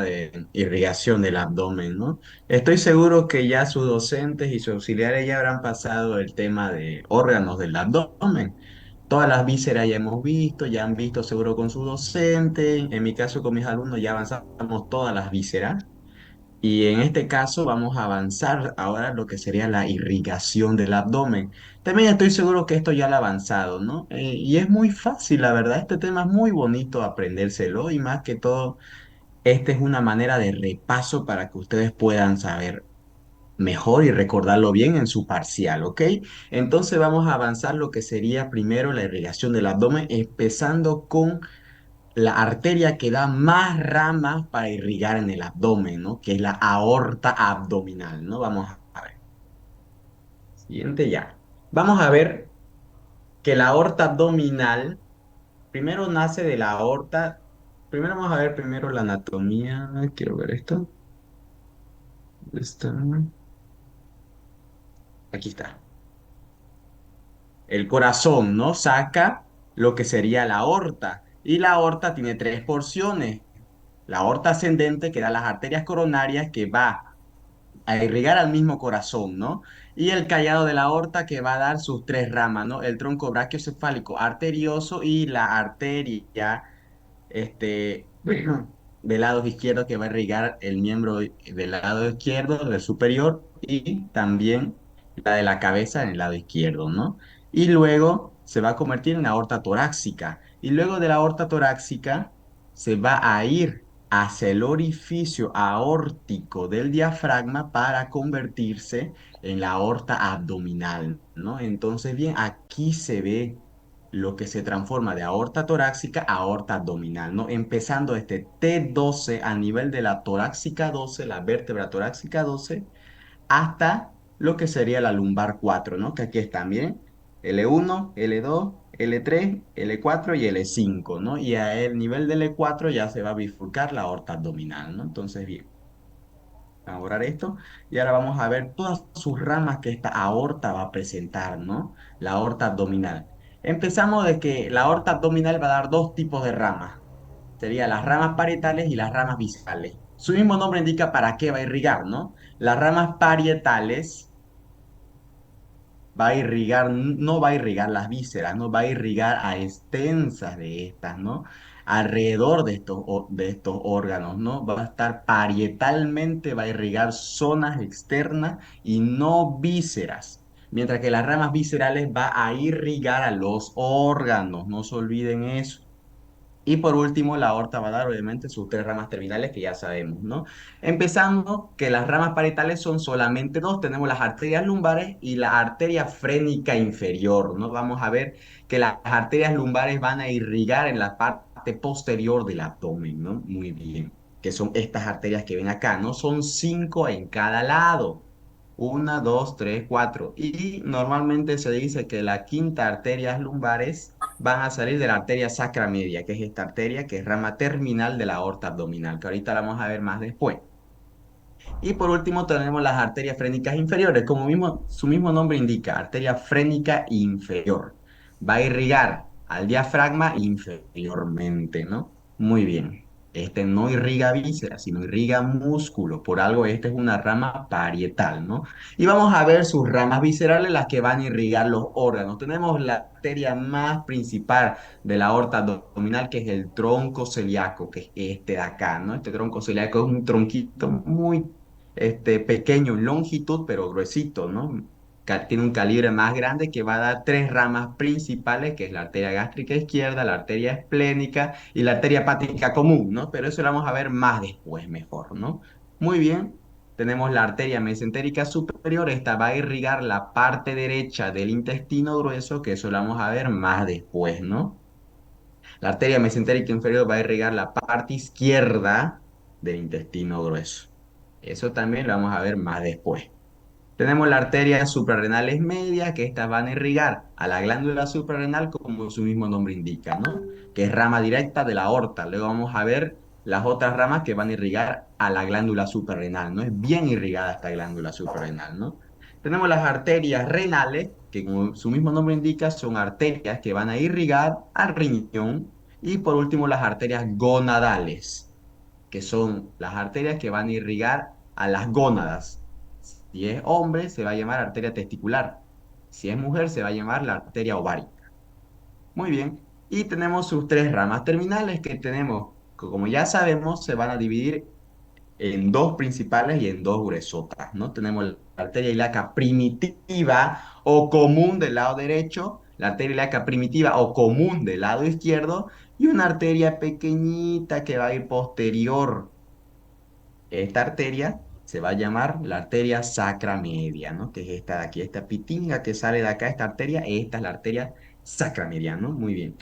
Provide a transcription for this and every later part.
de irrigación del abdomen, ¿no? Estoy seguro que ya sus docentes y sus auxiliares ya habrán pasado el tema de órganos del abdomen. Todas las vísceras ya hemos visto, ya han visto seguro con su docente. En mi caso, con mis alumnos ya avanzamos todas las vísceras. Y en este caso vamos a avanzar ahora lo que sería la irrigación del abdomen. También estoy seguro que esto ya lo ha avanzado, ¿no? Y es muy fácil, la verdad. Este tema es muy bonito aprendérselo y más que todo, esta es una manera de repaso para que ustedes puedan saber mejor y recordarlo bien en su parcial, ¿ok? Entonces vamos a avanzar lo que sería primero la irrigación del abdomen, empezando con la arteria que da más ramas para irrigar en el abdomen, ¿no? Que es la aorta abdominal, ¿no? Vamos a ver. Siguiente ya. Vamos a ver que la aorta abdominal primero nace de la aorta. Primero vamos a ver primero la anatomía. Quiero ver esto. ¿Dónde está? Aquí está. El corazón, ¿no? Saca lo que sería la aorta. Y la aorta tiene tres porciones. La aorta ascendente, que da las arterias coronarias, que va a irrigar al mismo corazón, ¿no? Y el callado de la aorta que va a dar sus tres ramas, ¿no? El tronco brachiocefálico arterioso y la arteria, del lado izquierdo que va a irrigar el miembro del lado izquierdo, del superior, y también la de la cabeza en el lado izquierdo, ¿no? Y luego se va a convertir en aorta torácica. Y luego de la aorta torácica se va a ir hacia el orificio aórtico del diafragma para convertirse en la aorta abdominal, ¿no? Entonces, bien, aquí se ve lo que se transforma de aorta torácica a aorta abdominal, ¿no? Empezando este T12 a nivel de la torácica 12, la vértebra torácica 12, hasta lo que sería la lumbar 4, ¿no? Que aquí están, bien, L1, L2, L3, L4 y L5, ¿no? Y a el nivel del L4 ya se va a bifurcar la aorta abdominal, ¿no? Entonces, bien, vamos a borrar esto y ahora vamos a ver todas sus ramas que esta aorta va a presentar, ¿no? La aorta abdominal. Empezamos de que la aorta abdominal va a dar dos tipos de ramas. Serían las ramas parietales y las ramas viscerales. Su mismo nombre indica para qué va a irrigar, ¿no? Las ramas parietales va a irrigar, no va a irrigar las vísceras, no va a irrigar a extensas de estas, ¿no? Alrededor de de estos órganos, ¿no? Va a estar parietalmente, va a irrigar zonas externas y no vísceras. Mientras que las ramas viscerales va a irrigar a los órganos, no se olviden eso. Y por último, la aorta va a dar obviamente sus tres ramas terminales que ya sabemos, ¿no? Empezando que las ramas parietales son solamente dos. Tenemos las arterias lumbares y la arteria frénica inferior, ¿no? Vamos a ver que las arterias lumbares van a irrigar en la parte posterior del abdomen, ¿no? Muy bien. Que son estas arterias que ven acá, ¿no? Son cinco en cada lado. Una, dos, tres, cuatro. Y normalmente se dice que la quinta arterias lumbares van a salir de la arteria sacra media, que es esta arteria que es rama terminal de la aorta abdominal, que ahorita la vamos a ver más después. Y por último tenemos las arterias frénicas inferiores, como su mismo nombre indica, arteria frénica inferior. Va a irrigar al diafragma inferiormente, ¿no? Muy bien. Este no irriga vísceras, sino irriga músculo. Por algo esta es una rama parietal, ¿no? Y vamos a ver sus ramas viscerales, las que van a irrigar los órganos. Tenemos la arteria más principal de la aorta abdominal, que es el tronco celíaco, que es este de acá, ¿no? Este tronco celíaco es un tronquito muy pequeño en longitud, pero gruesito, ¿no? Tiene un calibre más grande que va a dar tres ramas principales, que es la arteria gástrica izquierda, la arteria esplénica y la arteria hepática común, ¿no? Pero eso lo vamos a ver más después, mejor, ¿no? Muy bien. Tenemos la arteria mesentérica superior, esta va a irrigar la parte derecha del intestino grueso, que eso lo vamos a ver más después, ¿no? La arteria mesentérica inferior va a irrigar la parte izquierda del intestino grueso. Eso también lo vamos a ver más después. Tenemos la arteria suprarrenales media, que estas van a irrigar a la glándula suprarrenal, como su mismo nombre indica, ¿no? Que es rama directa de la aorta. Luego vamos a ver las otras ramas que van a irrigar a la glándula suprarrenal, ¿no? Es bien irrigada esta glándula suprarrenal, ¿no? Tenemos las arterias renales, que como su mismo nombre indica, son arterias que van a irrigar al riñón. Y por último, las arterias gonadales. que son las arterias que van a irrigar a las gónadas. Si es hombre, se va a llamar arteria testicular. Si es mujer, se va a llamar la arteria ovárica. Muy bien. Y tenemos sus tres ramas terminales que tenemos, que como ya sabemos, se van a dividir en dos principales y en dos gruesotas, ¿no? Tenemos la arteria ilíaca primitiva o común del lado derecho, la arteria ilíaca primitiva o común del lado izquierdo y una arteria pequeñita que va a ir posterior. Esta arteria se va a llamar la arteria sacra media, ¿no? Que es esta de aquí, esta pitinga que sale de acá, esta arteria, esta es la arteria sacra media, ¿no? Muy bien.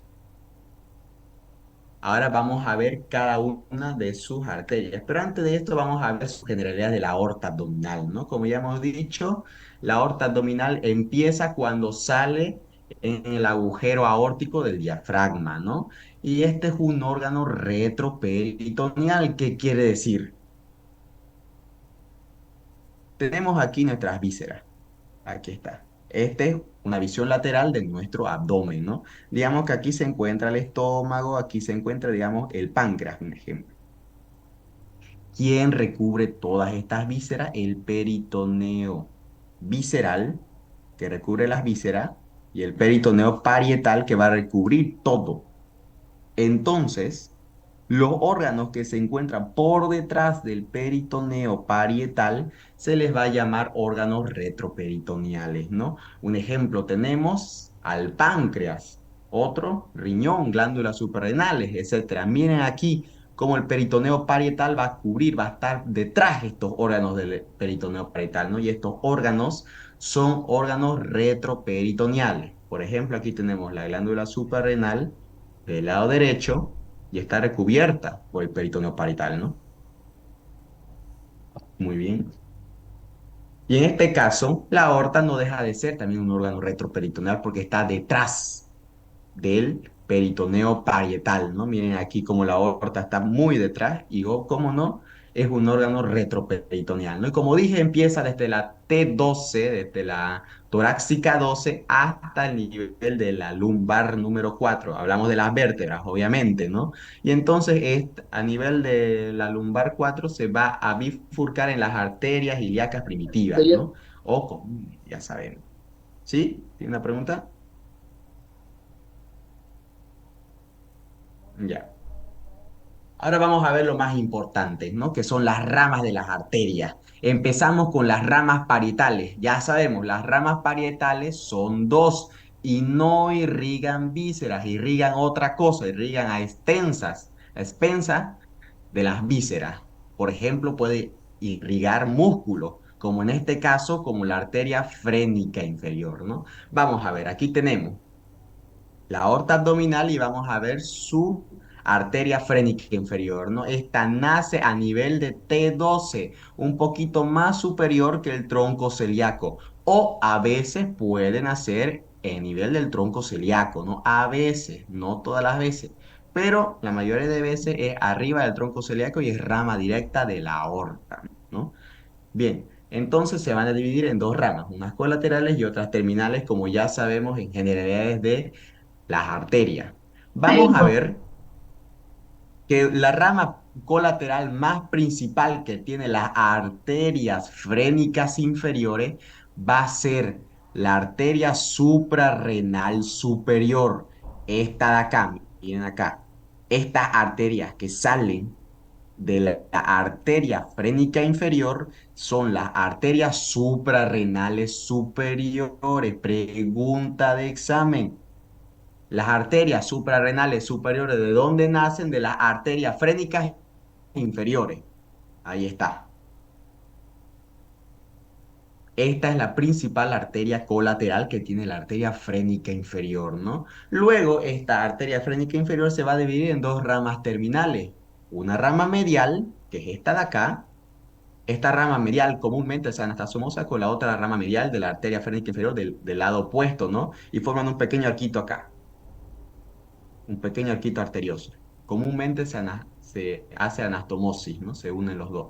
Ahora vamos a ver cada una de sus arterias, pero antes de esto vamos a ver sus generalidades de la aorta abdominal, ¿no? Como ya hemos dicho, la aorta abdominal empieza cuando sale en el agujero aórtico del diafragma, ¿no? Y este es un órgano retroperitoneal. ¿Qué quiere decir? Tenemos aquí nuestras vísceras. Aquí está. Esta es una visión lateral de nuestro abdomen, ¿no? Digamos que aquí se encuentra el estómago, aquí se encuentra, digamos, el páncreas, un ejemplo. ¿Quién recubre todas estas vísceras? El peritoneo visceral, que recubre las vísceras, y el peritoneo parietal, que va a recubrir todo. Entonces, los órganos que se encuentran por detrás del peritoneo parietal se les va a llamar órganos retroperitoneales, ¿no? Un ejemplo, tenemos al páncreas, otro riñón, glándulas suprarrenales, etcétera. Miren aquí cómo el peritoneo parietal va a cubrir, va a estar detrás de estos órganos del peritoneo parietal, ¿no? Y estos órganos son órganos retroperitoneales. Por ejemplo, aquí tenemos la glándula suprarrenal del lado derecho y está recubierta por el peritoneo parietal, ¿no? Muy bien. Y en este caso, la aorta no deja de ser también un órgano retroperitoneal porque está detrás del peritoneo parietal, ¿no? Miren aquí como la aorta está muy detrás y, oh, cómo no, es un órgano retroperitoneal, ¿no? Y como dije, empieza desde la T12, desde la torácica 12 hasta el nivel de la lumbar número 4. Hablamos de las vértebras, obviamente, ¿no? Y entonces a nivel de la lumbar 4 se va a bifurcar en las arterias ilíacas primitivas, Sería- ¿no? O comunes, ya sabemos. ¿Sí? ¿Tiene una pregunta? Ya. Ahora vamos a ver lo más importante, ¿no? Que son las ramas de las arterias. Empezamos con las ramas parietales. Ya sabemos, las ramas parietales son dos y no irrigan vísceras, irrigan otra cosa, irrigan a expensas de las vísceras. Por ejemplo, puede irrigar músculos, como en este caso, como la arteria frénica inferior, ¿no? Vamos a ver, aquí tenemos la aorta abdominal y vamos a ver su arteria frénica inferior, ¿no? Esta nace a nivel de T12, un poquito más superior que el tronco celíaco, o a veces puede nacer en nivel del tronco celíaco, ¿no? A veces, no todas las veces, pero la mayoría de veces es arriba del tronco celíaco y es rama directa de la aorta, ¿no? Bien, entonces se van a dividir en dos ramas, unas colaterales y otras terminales, como ya sabemos en generalidades de las arterias. Vamos a ver que la rama colateral más principal que tiene las arterias frénicas inferiores va a ser la arteria suprarrenal superior. Esta de acá, miren acá. Estas arterias que salen de la arteria frénica inferior son las arterias suprarrenales superiores. Pregunta de examen. Las arterias suprarrenales superiores, ¿de dónde nacen? De las arterias frénicas inferiores. Ahí está. Esta es la principal arteria colateral que tiene la arteria frénica inferior, ¿no? Luego, esta arteria frénica inferior se va a dividir en dos ramas terminales. Una rama medial, que es esta de acá. Esta rama medial comúnmente se anastomosa con la otra rama medial de la arteria frénica inferior del lado opuesto, ¿no? Y forman un pequeño arquito acá. Un pequeño arquito arterioso. Comúnmente se hace anastomosis, ¿no? Se unen los dos.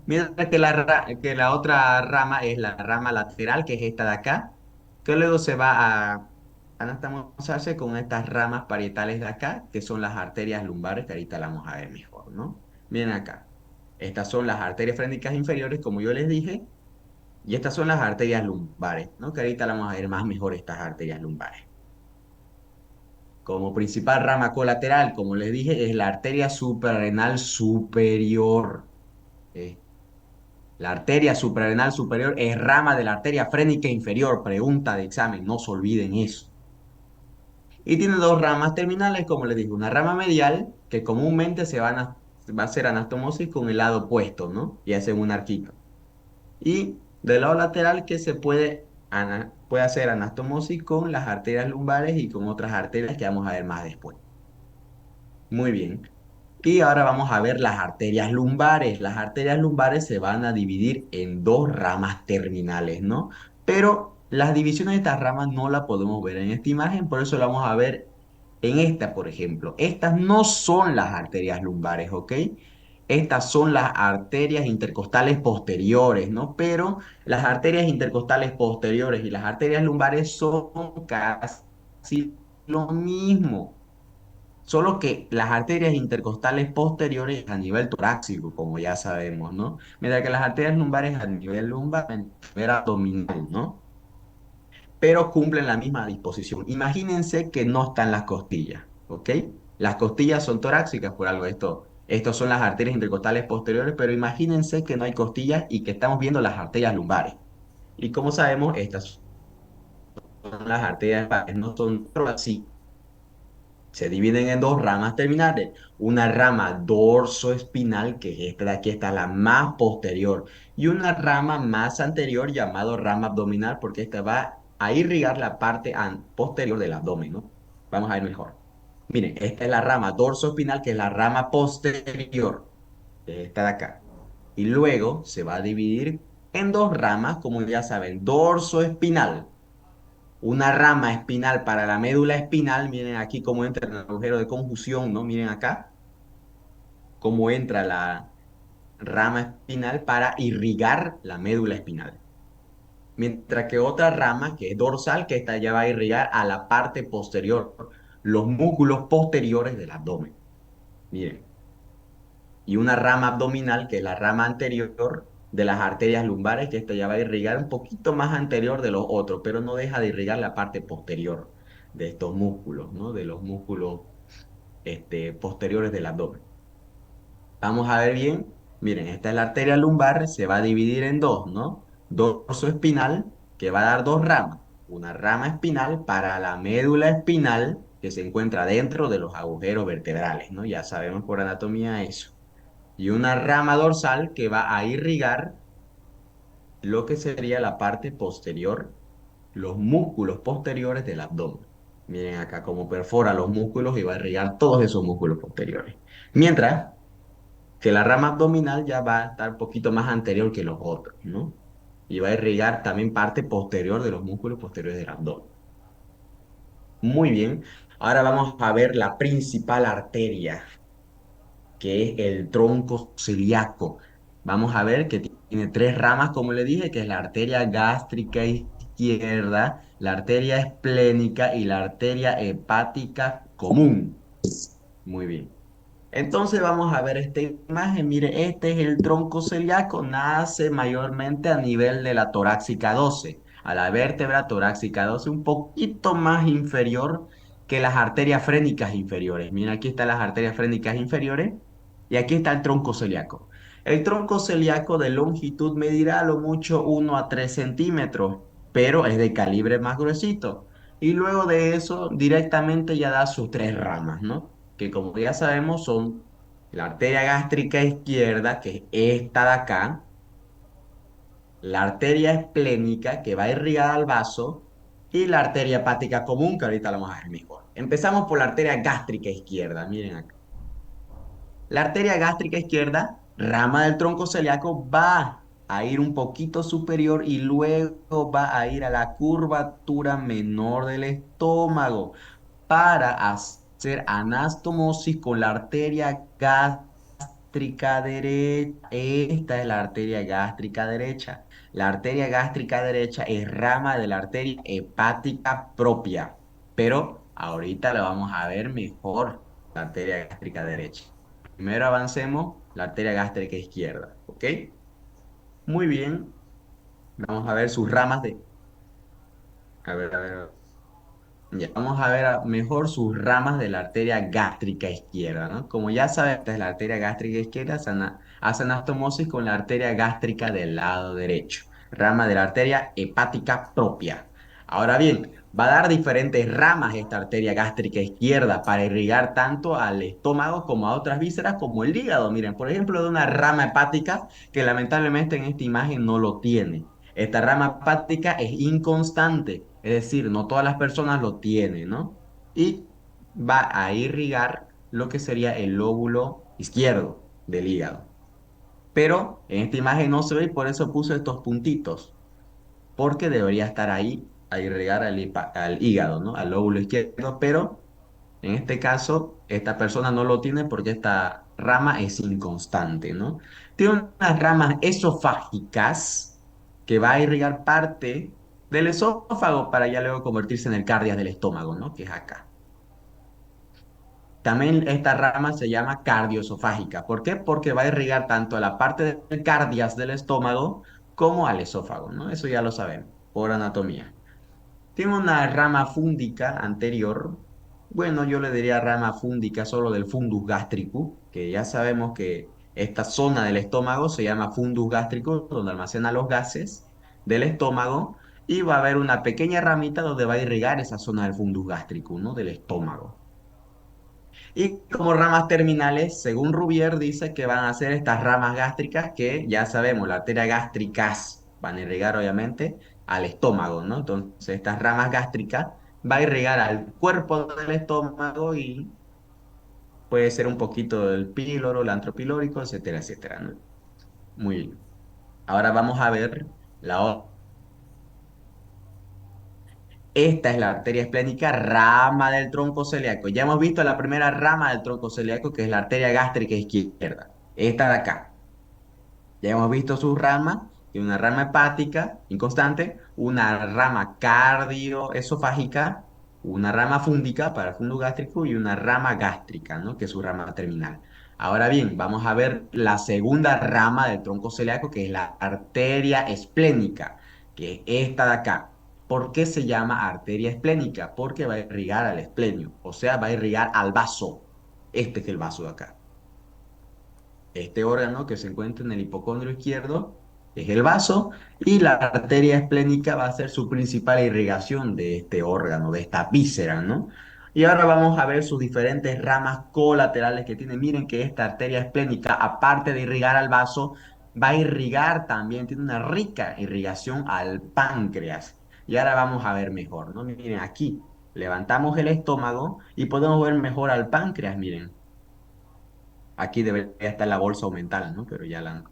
Mientras que que la otra rama es la rama lateral, que es esta de acá, que luego se va a anastomosarse con estas ramas parietales de acá, que son las arterias lumbares, que ahorita la vamos a ver mejor, ¿no? Miren acá. Estas son las arterias frénicas inferiores, como yo les dije, y estas son las arterias lumbares, ¿no? Que ahorita vamos a ver más mejor estas arterias lumbares. Como principal rama colateral, como les dije, es la arteria suprarrenal superior. ¿Eh? La arteria suprarrenal superior es rama de la arteria frénica inferior. Pregunta de examen, no se olviden eso. Y tiene dos ramas terminales, como les dije, una rama medial que comúnmente va a hacer anastomosis con el lado opuesto, ¿no? Y hacen un arquito. Y del lado lateral que puede hacer anastomosis con las arterias lumbares y con otras arterias que vamos a ver más después. Muy bien. Y ahora vamos a ver las arterias lumbares. Las arterias lumbares se van a dividir en dos ramas terminales, ¿no? Pero las divisiones de estas ramas no las podemos ver en esta imagen, por eso la vamos a ver en esta, por ejemplo. Estas no son las arterias lumbares, ¿ok? Estas son las arterias intercostales posteriores, ¿no? Pero las arterias intercostales posteriores y las arterias lumbares son casi lo mismo. Solo que las arterias intercostales posteriores a nivel torácico, como ya sabemos, ¿no? Mientras que las arterias lumbares a nivel lumbar, a nivel abdominal, ¿no? Pero cumplen la misma disposición. Imagínense que no están las costillas, ¿ok? Las costillas son torácicas por algo esto. Estos son las arterias intercostales posteriores, pero imagínense que no hay costillas y que estamos viendo las arterias lumbares. Y como sabemos, estas son las arterias lumbares, no son así. Se dividen en dos ramas terminales. Una rama dorsoespinal, que es esta de aquí, esta es la más posterior, y una rama más anterior llamado rama abdominal, porque esta va a irrigar la parte posterior del abdomen, ¿no? Vamos a ver mejor. Miren, esta es la rama dorsoespinal, que es la rama posterior, que es esta de acá. Y luego se va a dividir en dos ramas, como ya saben, dorsoespinal, una rama espinal para la médula espinal. Miren aquí cómo entra el agujero de conjunción, ¿no? Miren acá cómo entra la rama espinal para irrigar la médula espinal. Mientras que otra rama, que es dorsal, que esta ya va a irrigar a la parte posterior, los músculos posteriores del abdomen. Miren. Y una rama abdominal, que es la rama anterior de las arterias lumbares, que esta ya va a irrigar un poquito más anterior de los otros, pero no deja de irrigar la parte posterior de estos músculos, ¿no? De los músculos posteriores del abdomen. Vamos a ver bien. Miren, esta es la arteria lumbar, se va a dividir en dos, ¿no? Dorso espinal, que va a dar dos ramas. Una rama espinal para la médula espinal, que se encuentra dentro de los agujeros vertebrales, ¿no? Ya sabemos por anatomía eso. Y una rama dorsal que va a irrigar lo que sería la parte posterior, los músculos posteriores del abdomen. Miren acá cómo perfora los músculos y va a irrigar todos esos músculos posteriores. Mientras que la rama abdominal ya va a estar un poquito más anterior que los otros, ¿no? Y va a irrigar también parte posterior de los músculos posteriores del abdomen. Muy bien. Ahora vamos a ver la principal arteria, que es el tronco celíaco. Vamos a ver que tiene tres ramas, como le dije, que es la arteria gástrica izquierda, la arteria esplénica y la arteria hepática común. Muy bien. Entonces vamos a ver esta imagen. Mire, este es el tronco celíaco. Nace mayormente a nivel de la torácica 12, a la vértebra torácica 12, un poquito más inferior que las arterias frénicas inferiores. Mira, aquí están las arterias frénicas inferiores y aquí está el tronco celíaco. El tronco celíaco de longitud medirá a lo mucho 1 a 3 centímetros, pero es de calibre más gruesito. Y luego de eso directamente ya da sus tres ramas, ¿no? Que como ya sabemos son la arteria gástrica izquierda, que es esta de acá, la arteria esplénica, que va irrigada al vaso, y la arteria hepática común, que ahorita la vamos a ver mejor. Empezamos por la arteria gástrica izquierda, miren acá. La arteria gástrica izquierda, rama del tronco celíaco, va a ir un poquito superior y luego va a ir a la curvatura menor del estómago para hacer anastomosis con la arteria gástrica derecha. Esta es la arteria gástrica derecha. La arteria gástrica derecha es rama de la arteria hepática propia, pero ahorita la vamos a ver mejor, la arteria gástrica derecha. primero avancemos la arteria gástrica izquierda, ¿ok? Muy bien, vamos a ver sus ramas de... a ver. Ya, vamos a ver mejor sus ramas de la arteria gástrica izquierda, ¿no? Como ya sabes, esta es la arteria gástrica izquierda, hace anastomosis con la arteria gástrica del lado derecho, rama de la arteria hepática propia. Ahora bien, va a dar diferentes ramas esta arteria gástrica izquierda para irrigar tanto al estómago como a otras vísceras como el hígado. Miren, por ejemplo, de una rama hepática que lamentablemente en esta imagen no lo tiene. Esta rama hepática es inconstante, es decir, no todas las personas lo tienen, ¿no? Y va a irrigar lo que sería el lóbulo izquierdo del hígado. Pero en esta imagen no se ve y por eso puse estos puntitos, porque debería estar ahí a irrigar al hígado, ¿no? Al lóbulo izquierdo, pero en este caso, esta persona no lo tiene porque esta rama es inconstante, ¿no? Tiene unas ramas esofágicas que va a irrigar parte del esófago para ya luego convertirse en el cardias del estómago, ¿no? Que es acá. También esta rama se llama cardioesofágica. ¿Por qué? Porque va a irrigar tanto a la parte del cardias del estómago como al esófago, ¿no? Eso ya lo sabemos por anatomía. Tiene una rama fúndica anterior. Bueno, yo le diría rama fúndica solo del fundus gástrico, que ya sabemos que esta zona del estómago se llama fundus gástrico, donde almacena los gases del estómago, y va a haber una pequeña ramita donde va a irrigar esa zona del fundus gástrico, ¿no? Del estómago. Y como ramas terminales, según Rubier, dice que van a ser estas ramas gástricas que ya sabemos, la arteria gástricas van a irrigar obviamente al estómago, ¿no? Entonces, estas ramas gástricas va a irrigar al cuerpo del estómago y puede ser un poquito del píloro, el antropilórico, etcétera, etcétera, ¿no? Muy bien. Ahora vamos a ver la otra. Esta es la arteria esplénica, rama del tronco celíaco. Ya hemos visto la primera rama del tronco celíaco, que es la arteria gástrica izquierda. Esta de acá. Ya hemos visto sus ramas, que una rama hepática inconstante, una rama cardioesofágica, una rama fúndica para el fundo gástrico y una rama gástrica, ¿no? Que es su rama terminal. Ahora bien, vamos a ver la segunda rama del tronco celíaco, que es la arteria esplénica, que es esta de acá. ¿Por qué se llama arteria esplénica? Porque va a irrigar al esplenio, o sea, va a irrigar al vaso. Este es el vaso de acá. Este órgano que se encuentra en el hipocondrio izquierdo es el vaso y la arteria esplénica va a ser su principal irrigación de este órgano, de esta víscera, ¿no? Y ahora vamos a ver sus diferentes ramas colaterales que tiene. Miren que esta arteria esplénica, aparte de irrigar al vaso, va a irrigar también, tiene una rica irrigación al páncreas. Y ahora vamos a ver mejor, ¿no? Miren aquí, levantamos el estómago y podemos ver mejor al páncreas, miren. Aquí debería estar la bolsa mental, ¿no? Pero ya la...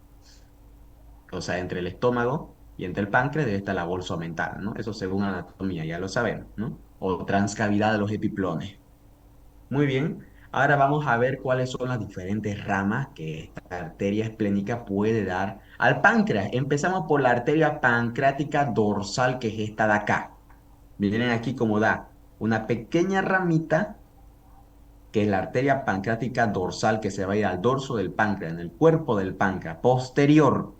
O sea, entre el estómago y entre el páncreas debe estar la bolsa mental, ¿no? Eso según anatomía, ya lo sabemos, ¿no? O transcavidad de los epiplones. Muy bien. Ahora vamos a ver cuáles son las diferentes ramas que esta arteria esplénica puede dar al páncreas. Empezamos por la arteria pancreática dorsal, que es esta de acá. Miren aquí cómo da una pequeña ramita que es la arteria pancreática dorsal que se va a ir al dorso del páncreas, en el cuerpo del páncreas, posterior.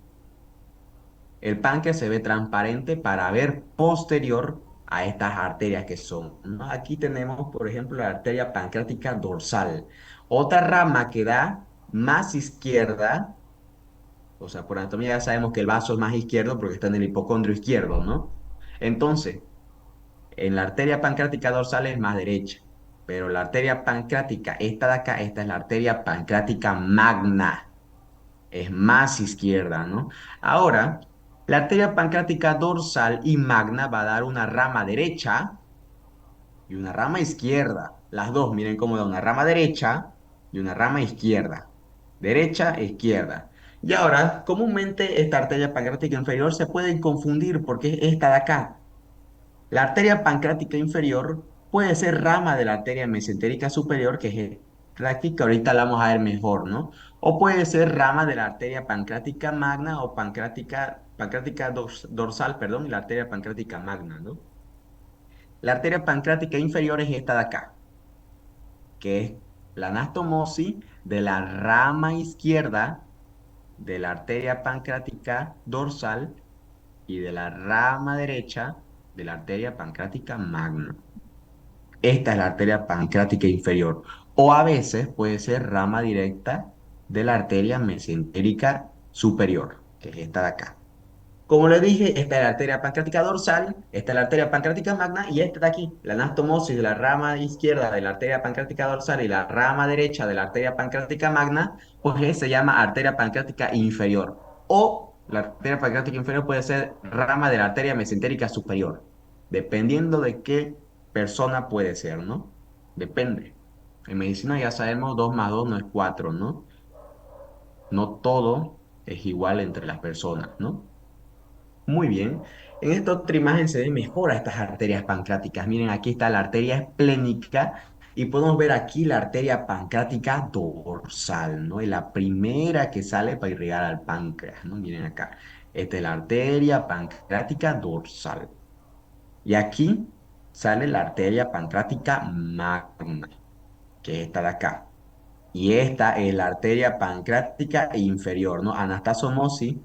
El páncreas se ve transparente para ver posterior a estas arterias que son, ¿no? Aquí tenemos, por ejemplo, la arteria pancreática dorsal. Otra rama que da más izquierda, o sea, por anatomía ya sabemos que el vaso es más izquierdo porque está en el hipocondrio izquierdo, ¿no? Entonces, en la arteria pancreática dorsal es más derecha, pero la arteria pancreática, esta de acá, esta es la arteria pancreática magna, es más izquierda, ¿no? Ahora, la arteria pancreática dorsal y magna va a dar una rama derecha y una rama izquierda. Las dos, miren cómo da una rama derecha y una rama izquierda. Derecha e izquierda. Y ahora, comúnmente esta arteria pancreática inferior se puede confundir porque es esta de acá. La arteria pancreática inferior puede ser rama de la arteria mesentérica superior, que es práctica, ahorita la vamos a ver mejor, ¿no? O puede ser rama de la arteria pancreática magna o dorsal, perdón, y la arteria pancreática magna, ¿no? La arteria pancreática inferior es esta de acá, que es la anastomosis de la rama izquierda de la arteria pancreática dorsal y de la rama derecha de la arteria pancreática magna. Esta es la arteria pancreática inferior. O a veces puede ser rama directa de la arteria mesentérica superior, que es esta de acá. Como le dije, esta es la arteria pancreática dorsal, esta es la arteria pancreática magna y esta de aquí, la anastomosis de la rama izquierda de la arteria pancreática dorsal y la rama derecha de la arteria pancreática magna, pues se llama arteria pancreática inferior. O la arteria pancreática inferior puede ser rama de la arteria mesentérica superior, dependiendo de qué persona puede ser, ¿no? Depende. En medicina ya sabemos 2 más 2 no es 4, ¿no? No todo es igual entre las personas, ¿no? Muy bien. En esta otra imagen se ve mejor a estas arterias pancreáticas. Miren, aquí está la arteria esplénica y podemos ver aquí la arteria pancreática dorsal, ¿no? Es la primera que sale para irrigar al páncreas, ¿no? Miren acá. Esta es la arteria pancreática dorsal. Y aquí sale la arteria pancreática magna, que es esta de acá. Y esta es la arteria pancreática inferior, ¿no? Anastomosis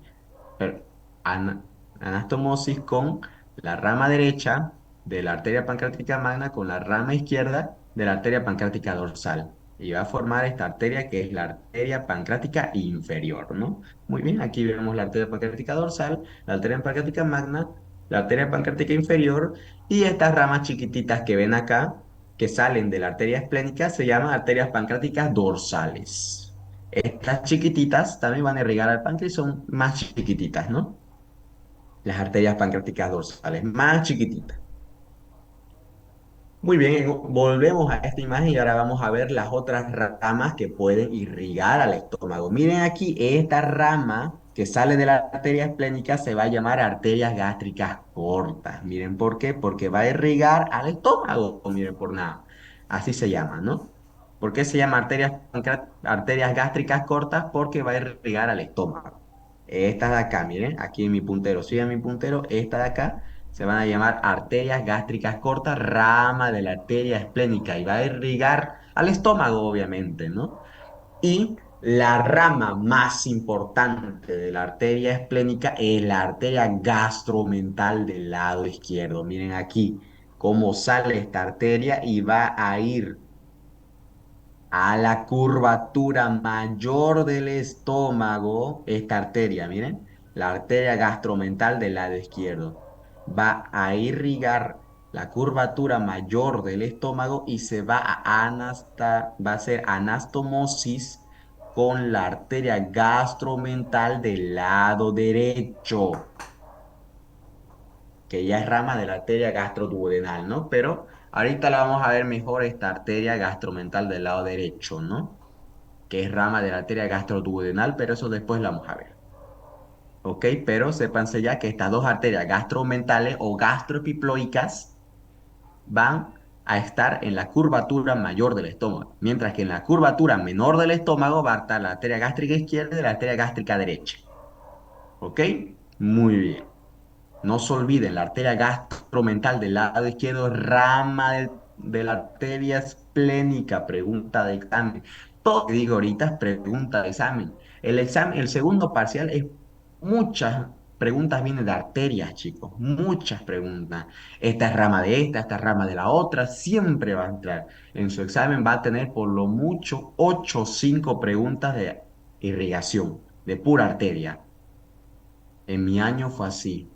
per- ana- anastomosis con la rama derecha de la arteria pancreática magna con la rama izquierda de la arteria pancreática dorsal. Y va a formar esta arteria que es la arteria pancreática inferior, ¿no? Muy bien, aquí vemos la arteria pancreática dorsal, la arteria pancreática magna, la arteria pancreática inferior y estas ramas chiquititas que ven acá, que salen de la arteria esplénica, se llaman arterias pancreáticas dorsales. Estas chiquititas también van a irrigar al páncreas y son más chiquititas, ¿no? Las arterias pancreáticas dorsales, más chiquititas. Muy bien, volvemos a esta imagen y ahora vamos a ver las otras ramas que pueden irrigar al estómago. Miren aquí, esta rama que sale de la arteria esplénica se va a llamar arterias gástricas cortas. Miren por qué, porque va a irrigar al estómago. Miren por nada. Así se llama, ¿no? ¿Por qué se llama arterias gástricas cortas? Porque va a irrigar al estómago. Esta de acá, miren, aquí en mi puntero, sigue mi puntero, esta de acá se van a llamar arterias gástricas cortas, rama de la arteria esplénica y va a irrigar al estómago, obviamente, ¿no? Y la rama más importante de la arteria esplénica es la arteria gastromental del lado izquierdo. Miren aquí cómo sale esta arteria y va a ir a la curvatura mayor del estómago, esta arteria, miren, la arteria gastromental del lado izquierdo, va a irrigar la curvatura mayor del estómago y se va va a hacer anastomosis con la arteria gastromental del lado derecho, que ya es rama de la arteria gastroduodenal, ¿no? Pero ahorita la vamos a ver mejor esta arteria gastromental del lado derecho, ¿no? Que es rama de la arteria gastroduodenal, pero eso después lo vamos a ver. ¿Ok? Pero sépanse ya que estas dos arterias gastromentales o gastroepiploicas van a estar en la curvatura mayor del estómago, mientras que en la curvatura menor del estómago va a estar la arteria gástrica izquierda y la arteria gástrica derecha. ¿Ok? Muy bien. No se olviden, la arteria gastromental del lado izquierdo es rama de la arteria esplénica. Pregunta de examen. Todo lo que digo ahorita es pregunta de examen. El segundo parcial es muchas preguntas vienen de arterias, chicos. Muchas preguntas. Esta es rama de esta es rama de la otra. Siempre va a entrar. En su examen va a tener por lo mucho 8 o 5 preguntas de irrigación, de pura arteria. En mi año fue así.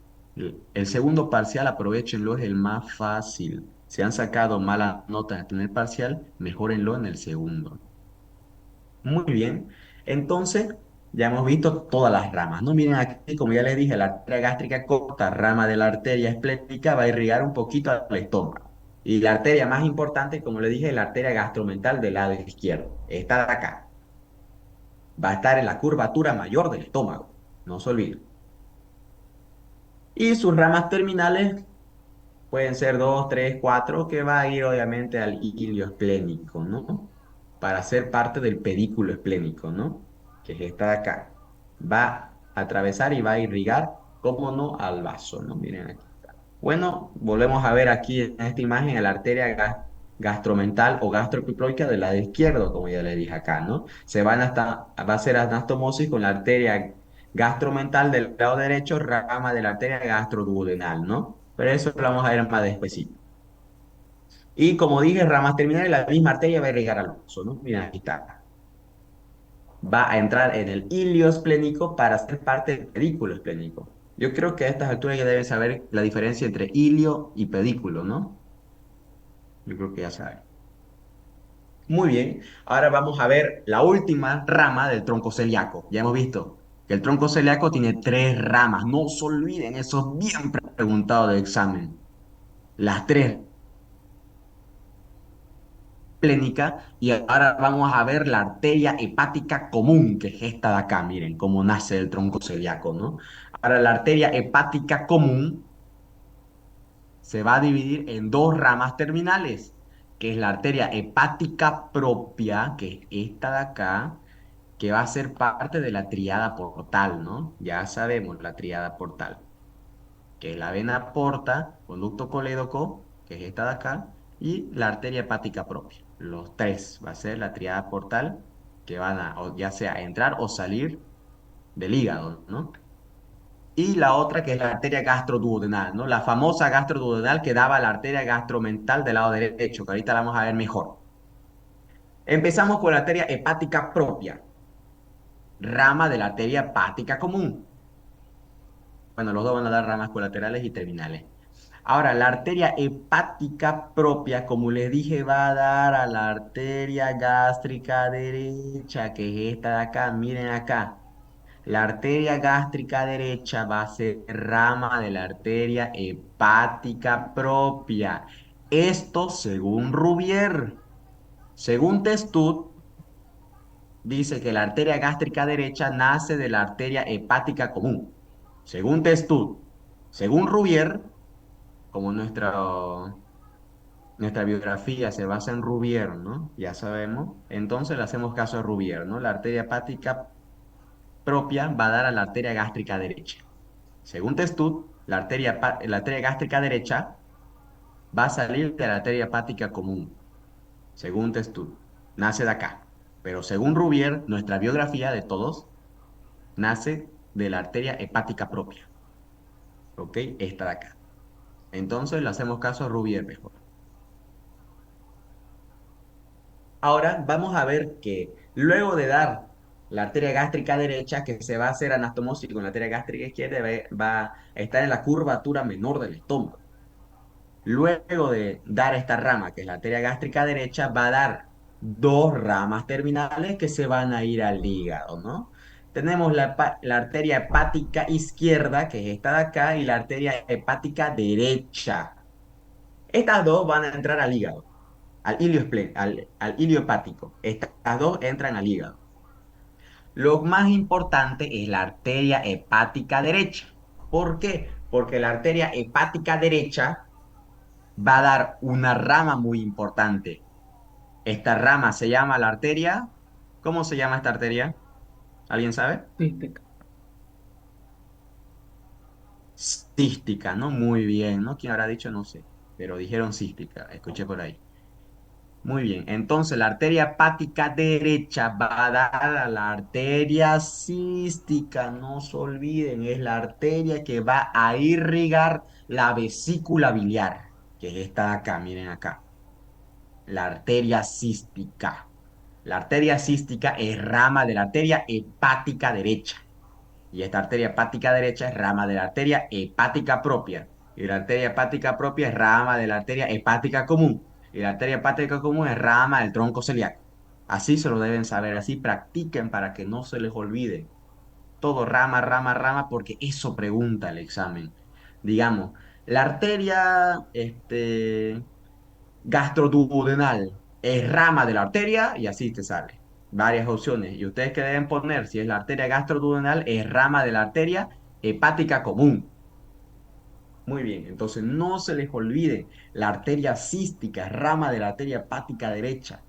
El segundo parcial, aprovechenlo, es el más fácil. Si han sacado malas notas en el parcial, mejórenlo en el segundo. Muy bien. Entonces, ya hemos visto todas las ramas, ¿no? Miren aquí, como ya les dije, la arteria gástrica corta, rama de la arteria esplénica, va a irrigar un poquito al estómago. Y la arteria más importante, como les dije, es la arteria gastromental del lado izquierdo. Esta de acá. Va a estar en la curvatura mayor del estómago. No se olviden. Y sus ramas terminales pueden ser dos, tres, cuatro, que va a ir obviamente al hilio esplénico, ¿no? Para ser parte del pedículo esplénico, ¿no? Que es esta de acá. Va a atravesar y va a irrigar, cómo no, al vaso, ¿no? Miren aquí. Bueno, volvemos a ver aquí en esta imagen la arteria gástrica. gastromental o gastroepiploica del lado izquierdo, como ya le dije acá, ¿no? Va a ser anastomosis con la arteria gastromental del lado derecho, rama de la arteria gastroduodenal, ¿no? Pero eso lo vamos a ver más despacito. Y como dije, ramas terminales, la misma arteria va a irrigar al vaso, ¿no? Mira, aquí está. Va a entrar en el ilio esplénico para ser parte del pedículo esplénico. Yo creo que a estas alturas ya deben saber la diferencia entre ilio y pedículo, ¿no? Yo creo que ya saben. Muy bien, ahora vamos a ver la última rama del tronco celíaco. Ya hemos visto que el tronco celíaco tiene tres ramas. No se olviden, eso es bien preguntado de examen. Las tres plénica y ahora vamos a ver la arteria hepática común, que es esta de acá, miren cómo nace el tronco celíaco, ¿no? Ahora la arteria hepática común se va a dividir en dos ramas terminales, que es la arteria hepática propia, que es esta de acá, que va a ser parte de la tríada portal, ¿no? Ya sabemos la tríada portal, que es la vena porta, conducto colédoco, que es esta de acá, y la arteria hepática propia. Los tres va a ser la triada portal que van a o ya sea entrar o salir del hígado, ¿no? Y la otra que es la arteria gastroduodenal, ¿no? La famosa gastroduodenal que daba la arteria gastromental del lado derecho, que ahorita la vamos a ver mejor. Empezamos con la arteria hepática propia, rama de la arteria hepática común. Bueno, los dos van a dar ramas colaterales y terminales. Ahora, la arteria hepática propia, como les dije, va a dar a la arteria gástrica derecha, que es esta de acá. Miren acá. La arteria gástrica derecha va a ser rama de la arteria hepática propia. Esto según Rubier. Según Testud, dice que la arteria gástrica derecha nace de la arteria hepática común. Según Testud. Según Rubier, como nuestra biografía se basa en Rubier, ¿no? Ya sabemos. Entonces le hacemos caso a Rubier, ¿no? La arteria hepática propia va a dar a la arteria gástrica derecha. Según Testud, la arteria gástrica derecha va a salir de la arteria hepática común. Según Testud, nace de acá. Pero según Rubier, nuestra biografía de todos nace de la arteria hepática propia. ¿Ok? Esta de acá. Entonces le hacemos caso a Rubier mejor. Ahora vamos a ver que luego de dar la arteria gástrica derecha, que se va a hacer anastomosis con la arteria gástrica izquierda, va a estar en la curvatura menor del estómago. Luego de dar esta rama, que es la arteria gástrica derecha, va a dar dos ramas terminales que se van a ir al hígado, ¿no? Tenemos la arteria hepática izquierda, que es esta de acá, y la arteria hepática derecha. Estas dos van a entrar al hígado, al ilio hepático. Estas dos entran al hígado. Lo más importante es la arteria hepática derecha. ¿Por qué? Porque la arteria hepática derecha va a dar una rama muy importante. Esta rama se llama la arteria. ¿Cómo se llama esta arteria? ¿Alguien sabe? Cística. Cística, ¿no? Muy bien, ¿no? ¿Quién habrá dicho? No sé, pero dijeron cística, escuché por ahí. Muy bien, entonces la arteria hepática derecha va a dar a la arteria cística, no se olviden, es la arteria que va a irrigar la vesícula biliar, que es esta de acá, miren acá, la arteria cística. La arteria cística es rama de la arteria hepática derecha. Y esta arteria hepática derecha es rama de la arteria hepática propia. Y la arteria hepática propia es rama de la arteria hepática común. Y la arteria hepática común es rama del tronco celíaco. Así se lo deben saber, así practiquen para que no se les olvide. Todo rama, rama, rama, porque eso pregunta el examen. Digamos, la arteria, gastroduodenal es rama de la arteria y así te sale. Varias opciones. Y ustedes que deben poner, si es la arteria gastroduodenal, es rama de la arteria hepática común. Muy bien, entonces no se les olvide, la arteria cística es rama de la arteria hepática derecha.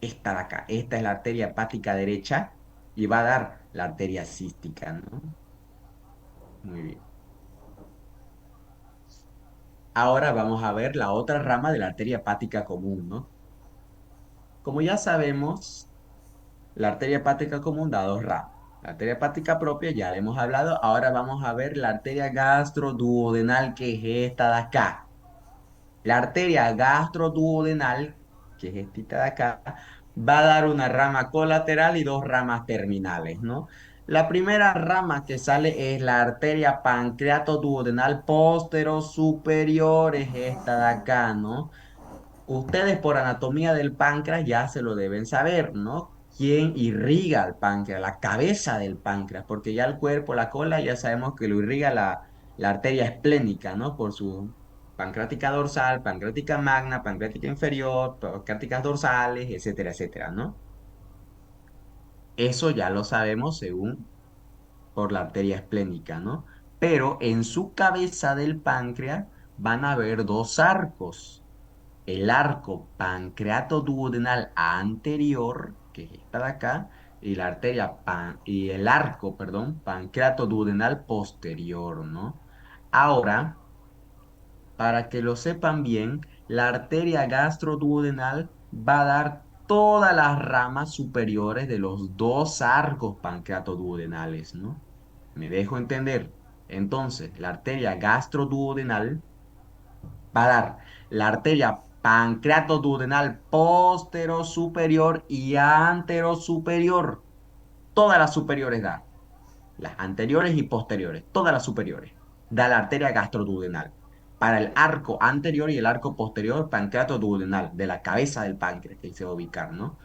Esta de acá, esta es la arteria hepática derecha y va a dar la arteria cística, ¿no? Muy bien. Ahora vamos a ver la otra rama de la arteria hepática común, ¿no? Como ya sabemos, la arteria hepática común da dos ramas. La arteria hepática propia ya la hemos hablado. Ahora vamos a ver la arteria gastroduodenal, que es esta de acá. La arteria gastroduodenal, que es esta de acá, va a dar una rama colateral y dos ramas terminales, ¿no? La primera rama que sale es la arteria pancreatoduodenal superior, es esta de acá, ¿no? Ustedes por anatomía del páncreas ya se lo deben saber, ¿no? ¿Quién irriga el páncreas? La cabeza del páncreas, porque ya el cuerpo, la cola, ya sabemos que lo irriga la arteria esplénica, ¿no? Por su pancreática dorsal, pancreática magna, pancreática inferior, pancreáticas dorsales, etcétera, etcétera, ¿no? Eso ya lo sabemos según por la arteria esplénica, ¿no? Pero en su cabeza del páncreas van a haber dos arcos. El arco pancreatoduodenal anterior, que es esta de acá, y la y el arco, perdón, pancreatoduodenal posterior, ¿no? Ahora, para que lo sepan bien, la arteria gastroduodenal va a dar todas las ramas superiores de los dos arcos pancreatoduodenales, ¿no? ¿Me dejo entender? Entonces, la arteria gastroduodenal va a dar la arteria pancreatoduodenal superior y superior. Todas las superiores da. Las anteriores y posteriores. Todas las superiores. Da la arteria gastroduodenal. Para el arco anterior y el arco posterior pancreatoduodenal, de la cabeza del páncreas que se va a ubicar, ¿no?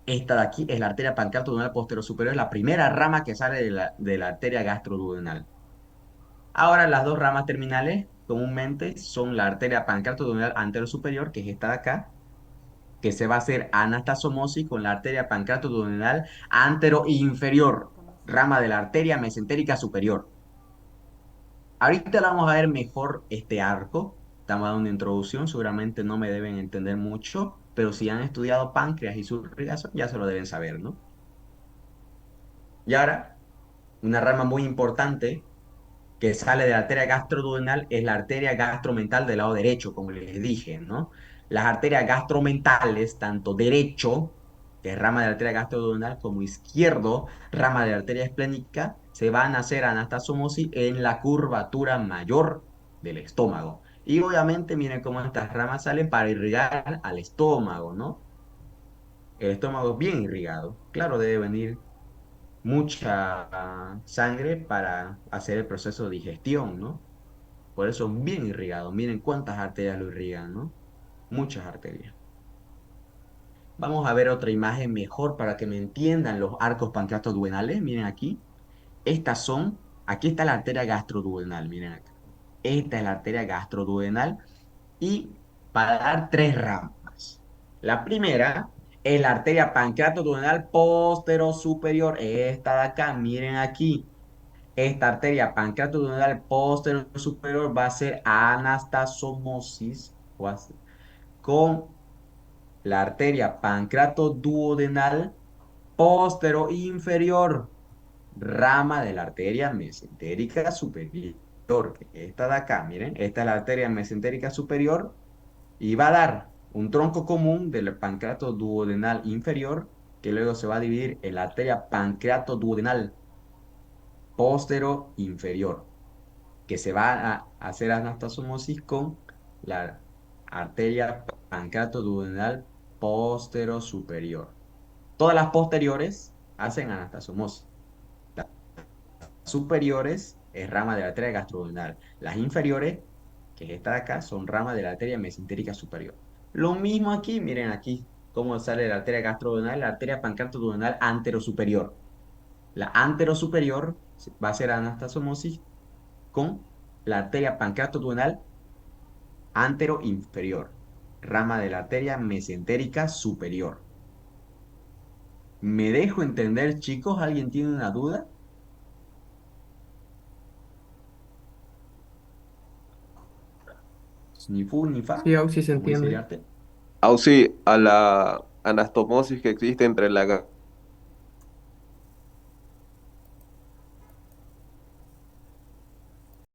Esta de aquí es la arteria pancreatoduodenal superior, es la primera rama que sale de la arteria gastroduodenal. Ahora las dos ramas terminales comúnmente son la arteria pancreatoduodenal superior, que es esta de acá, que se va a hacer anastasomosis con la arteria pancreatoduodenal inferior, rama de la arteria mesentérica superior. Ahorita vamos a ver mejor este arco. Estamos dando una introducción, seguramente no me deben entender mucho, pero si han estudiado páncreas y su irrigación ya se lo deben saber, ¿no? Y ahora, una rama muy importante que sale de la arteria gastroduodenal es la arteria gastromental del lado derecho, como les dije, ¿no? Las arterias gastromentales, tanto derecho, que es rama de la arteria gastroduodenal, como izquierdo, rama de la arteria esplénica, se van a hacer anastomosis en la curvatura mayor del estómago. Y obviamente, miren cómo estas ramas salen para irrigar al estómago, ¿no? El estómago bien irrigado. Claro, debe venir mucha sangre para hacer el proceso de digestión, ¿no? Por eso bien irrigado. Miren cuántas arterias lo irrigan, ¿no? Muchas arterias. Vamos a ver otra imagen mejor para que me entiendan los arcos pancreatoduodenales. Miren aquí. Aquí está la arteria gastroduodenal, miren acá. Esta es la arteria gastroduodenal y va a dar tres ramas. La primera es la arteria pancreatoduodenal superior. Esta de acá, miren aquí. Esta arteria pancreatoduodenal superior va a ser anastasomosis con la arteria pancreatoduodenal inferior, rama de la arteria mesentérica superior, que es esta de acá, miren, esta es la arteria mesentérica superior y va a dar un tronco común del pancreatoduodenal inferior que luego se va a dividir en la arteria pancreatoduodenal inferior, que se va a hacer anastomosis con la arteria pancreatoduodenal superior. Todas las posteriores hacen anastomosis. Las superiores es rama de la arteria gastroduodenal. Las inferiores, que es esta de acá, son rama de la arteria mesentérica superior. Lo mismo aquí, miren aquí cómo sale la arteria gastroduodenal, la arteria pancreatoduodenal superior. La superior va a ser anastomosis con la arteria pancreatoduodenal inferior, rama de la arteria mesentérica superior. ¿Me dejo entender, chicos? ¿Alguien tiene una duda? Ni fu ni fa, Sí, Auxi se como dice el entiende. arte. Auxi, a la anastomosis que existe entre la